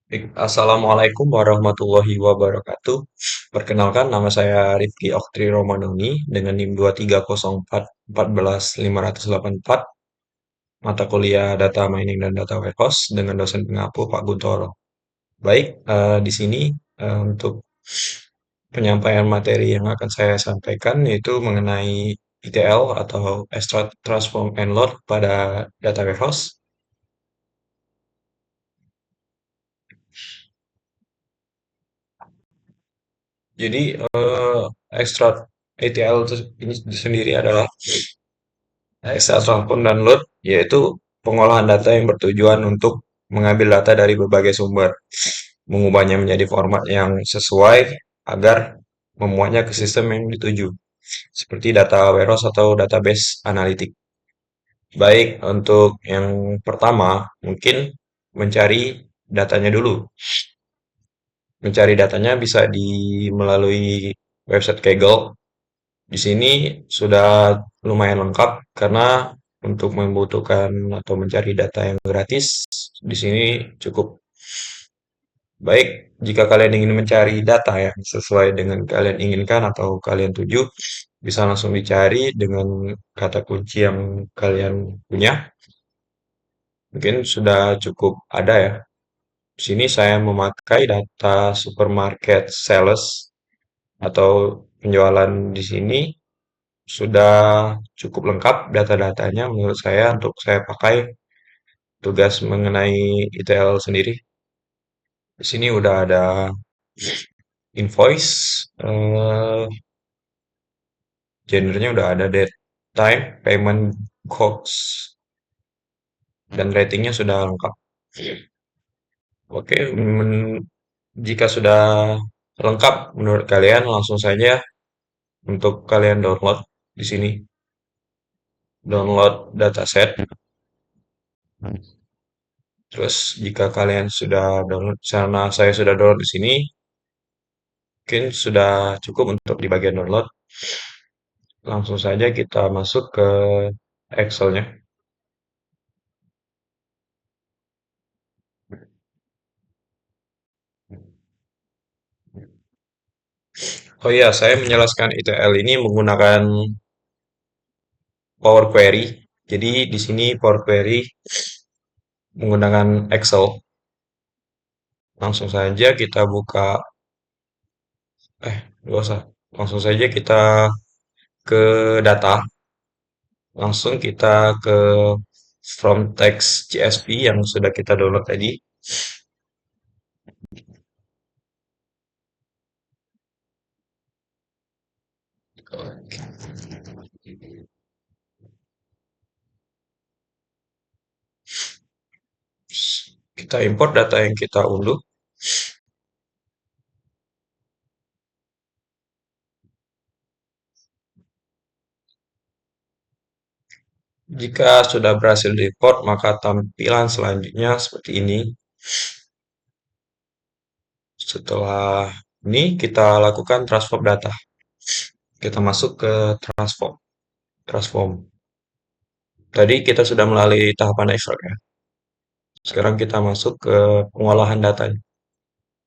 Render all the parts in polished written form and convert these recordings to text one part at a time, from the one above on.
Assalamualaikum warahmatullahi wabarakatuh. Perkenalkan, nama saya Rifki Oktri Romanoni dengan NIM 23041414584, mata kuliah Data Mining dan Data Warehouse dengan dosen pengampu Pak Guntoro. Baik, di sini untuk penyampaian materi yang akan saya sampaikan yaitu mengenai ETL atau Extract, Transform, and Load pada Data Warehouse. Jadi, Extract ETL ini sendiri adalah Extract, Transform, dan Load, yaitu pengolahan data yang bertujuan untuk mengambil data dari berbagai sumber, mengubahnya menjadi format yang sesuai agar memuatnya ke sistem yang dituju, seperti data warehouse atau database analitik. Baik, untuk yang pertama, mungkin mencari datanya dulu. Mencari datanya bisa melalui website Kaggle. Di sini sudah lumayan lengkap karena untuk membutuhkan atau mencari data yang gratis di sini cukup baik. Jika kalian ingin mencari data yang sesuai dengan kalian inginkan atau kalian tuju, bisa langsung dicari dengan kata kunci yang kalian punya. Mungkin sudah cukup ada ya. Di sini saya memakai data supermarket sales atau penjualan di sini sudah cukup lengkap data-datanya menurut saya untuk saya pakai tugas mengenai ETL sendiri. Di sini udah ada invoice, genrenya udah ada date, time, payment, cost, dan ratingnya sudah lengkap. Oke, jika sudah lengkap menurut kalian, langsung saja untuk kalian download di sini. Download dataset. Terus jika kalian sudah download, sana saya sudah download di sini, mungkin sudah cukup untuk di bagian download. Langsung saja kita masuk ke Excel-nya. Oh iya, saya menjelaskan ETL ini menggunakan Power Query. Jadi di sini Power Query menggunakan Excel. Langsung saja kita buka, nggak usah. Langsung saja kita ke data. Langsung kita ke from text CSV yang sudah kita download tadi. Kita import data yang kita unduh. Jika sudah berhasil di-import, maka tampilan selanjutnya seperti ini. Setelah ini kita lakukan transform data. Kita masuk ke transform. Transform. Tadi kita sudah melalui tahapan extract ya. Sekarang kita masuk ke pengolahan datanya.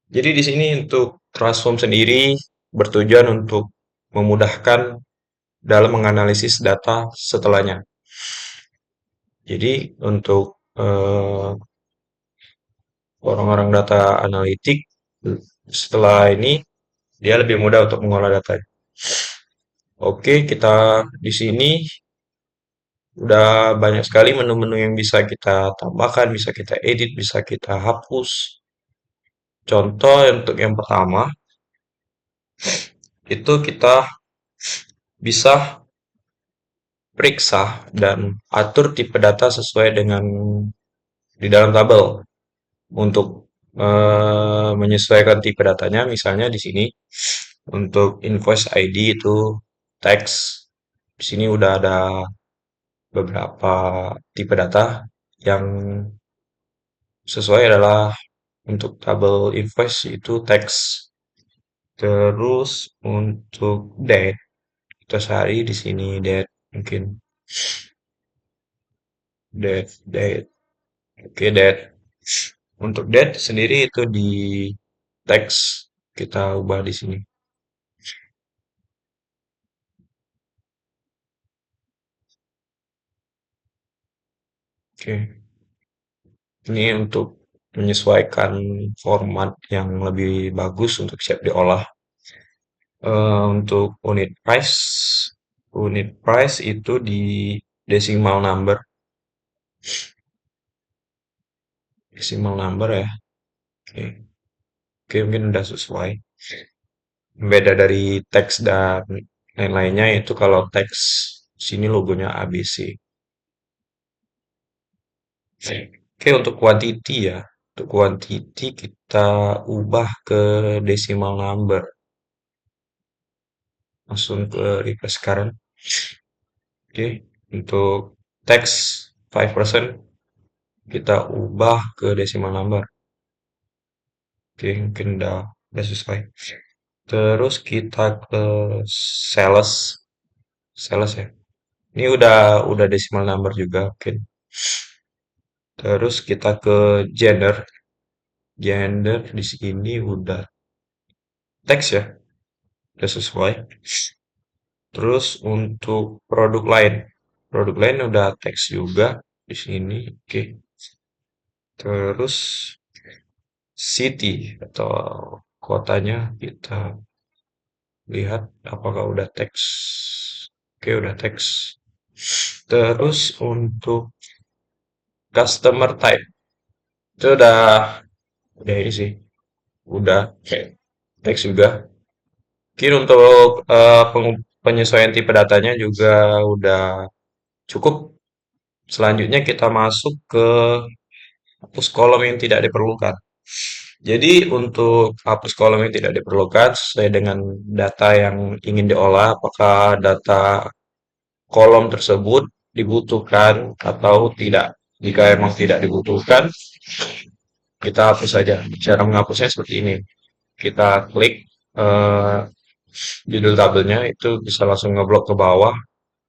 Jadi di sini untuk transform sendiri bertujuan untuk memudahkan dalam menganalisis data setelahnya. Jadi untuk orang-orang data analitik setelah ini dia lebih mudah untuk mengolah data. Oke, kita di sini udah banyak sekali menu-menu yang bisa kita tambahkan, bisa kita edit, bisa kita hapus. Contoh untuk yang pertama, itu kita bisa periksa dan atur tipe data sesuai dengan di dalam tabel. Untuk menyesuaikan tipe datanya, misalnya di sini untuk invoice ID itu teks. Di sini udah ada beberapa tipe data yang sesuai adalah untuk tabel invoice itu teks. Terus untuk date kita cari di sini date mungkin date. Oke, date. Untuk date sendiri itu di teks kita ubah di sini. Oke. Ini untuk menyesuaikan format yang lebih bagus untuk siap diolah. Untuk unit price itu di decimal number, decimal number ya. Oke, oke mungkin udah sesuai. Beda dari teks dan lain-lainnya itu kalau teks sini logonya ABC. Oke, untuk quantity ya. Untuk quantity kita ubah ke decimal number. Langsung ke replace current. Oke, untuk teks 5% kita ubah ke decimal number. Oke, mungkin udah sesuai. Terus kita ke sales, sales ya. Ini udah decimal number juga, mungkin. Terus kita ke gender, gender di sini udah teks ya, udah sesuai. Terus untuk produk lain udah teks juga di sini. Oke. Terus city atau kotanya kita lihat apakah udah teks. Oke, udah teks. Terus untuk customer type itu udah ini sih, udah kayak teks juga. Mungkin untuk penyesuaian tipe datanya juga udah cukup. Selanjutnya kita masuk ke hapus kolom yang tidak diperlukan. Jadi untuk hapus kolom yang tidak diperlukan sesuai dengan data yang ingin diolah, apakah data kolom tersebut dibutuhkan atau tidak. Jika memang tidak dibutuhkan, kita hapus saja. Cara menghapusnya seperti ini. Kita klik eh, judul tabelnya itu bisa langsung ngeblok ke bawah,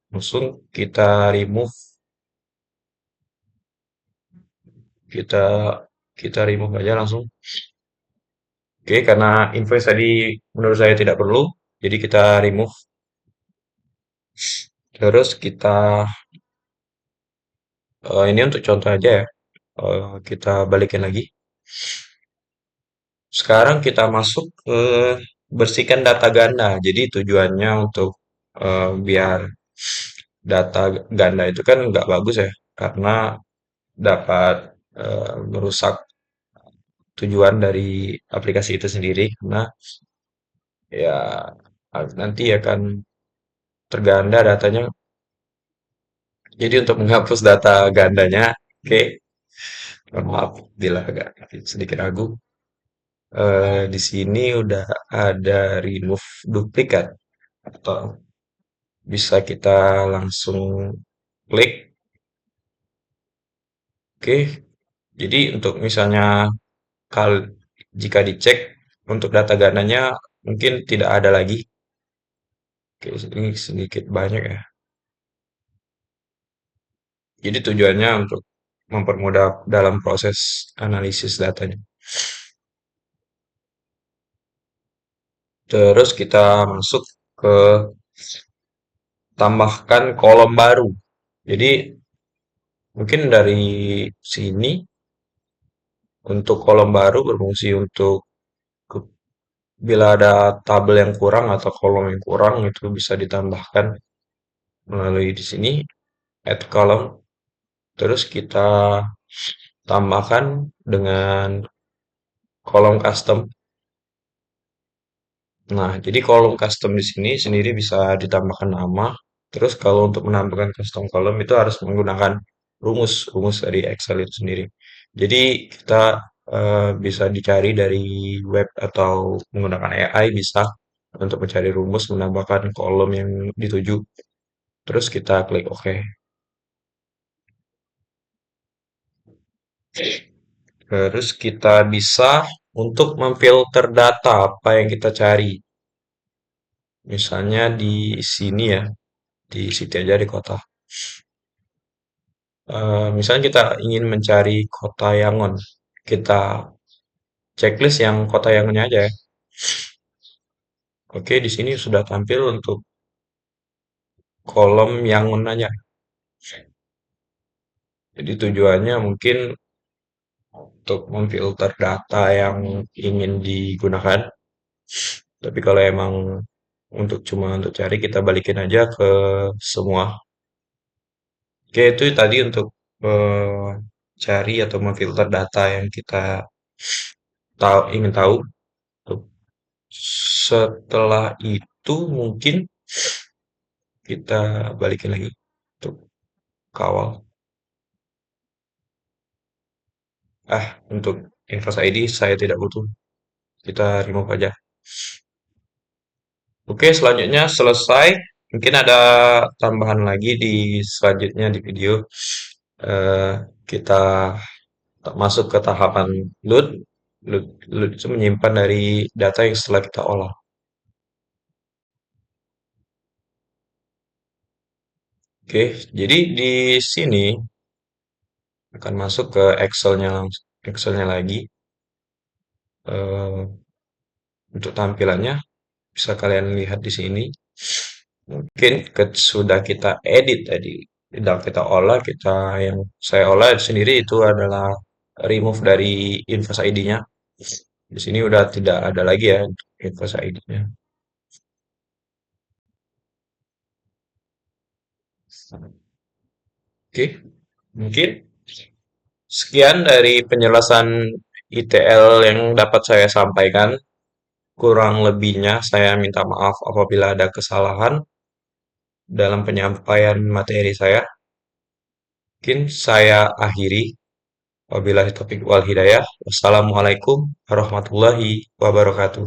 langsung kita remove, kita kita remove aja langsung. Oke, karena info tadi menurut saya tidak perlu, jadi kita remove. Terus ini untuk contoh aja ya. Kita balikin lagi. Sekarang kita masuk ke bersihkan data ganda. Jadi tujuannya untuk biar data ganda itu kan nggak bagus ya, karena dapat merusak tujuan dari aplikasi itu sendiri. Karena ya nanti akan terganda datanya. Jadi untuk menghapus data gandanya, oke, mohon maaf bila agak sedikit ragu. Di sini udah ada remove duplikat atau bisa kita langsung klik. Oke, jadi untuk misalnya kal jika dicek untuk data gandanya mungkin tidak ada lagi. Oke, ini sedikit banyak ya. Jadi tujuannya untuk mempermudah dalam proses analisis datanya. Terus kita masuk ke tambahkan kolom baru. Jadi mungkin dari sini untuk kolom baru berfungsi untuk bila ada tabel yang kurang atau kolom yang kurang itu bisa ditambahkan melalui di sini add column. Terus kita tambahkan dengan kolom custom. Nah, jadi kolom custom di sini sendiri bisa ditambahkan nama. Terus kalau untuk menambahkan custom column itu harus menggunakan rumus dari Excel itu sendiri. Jadi kita bisa dicari dari web atau menggunakan AI bisa untuk mencari rumus menambahkan kolom yang dituju. Terus kita klik OK. Terus kita bisa untuk memfilter data apa yang kita cari. Misalnya di sini ya, di sini aja di kota. Misalnya kita ingin mencari kota Yangon. kita checklist yang kota yang ini aja ya. Oke, di sini sudah tampil untuk kolom yang menanya. Jadi tujuannya mungkin untuk memfilter data yang ingin digunakan. Tapi kalau emang cuma untuk cari, kita balikin aja ke semua. Oke, itu tadi untuk eh, cari atau memfilter data yang kita ingin tahu. Setelah itu mungkin kita balikin lagi untuk kawal. Untuk invest ID saya tidak butuh. Kita remove aja. Oke, selanjutnya selesai. Mungkin ada tambahan lagi di selanjutnya di video. Eh, kita masuk ke tahapan load. Load itu menyimpan dari data yang setelah kita olah. Oke, jadi di sini akan masuk ke Excel-nya langsung. Excel-nya lagi. Eh, untuk tampilannya bisa kalian lihat di sini. Mungkin sudah kita edit tadi, tidak kita olah, yang saya olah sendiri itu adalah remove dari invest ID-nya. Di sini udah tidak ada lagi ya untuk invest ID-nya. Oke, mungkin sekian dari penjelasan ITL yang dapat saya sampaikan. Kurang lebihnya saya minta maaf apabila ada kesalahan dalam penyampaian materi saya. Mungkin saya akhiri. Wabillahi taufiq wal hidayah. Wassalamualaikum warahmatullahi wabarakatuh.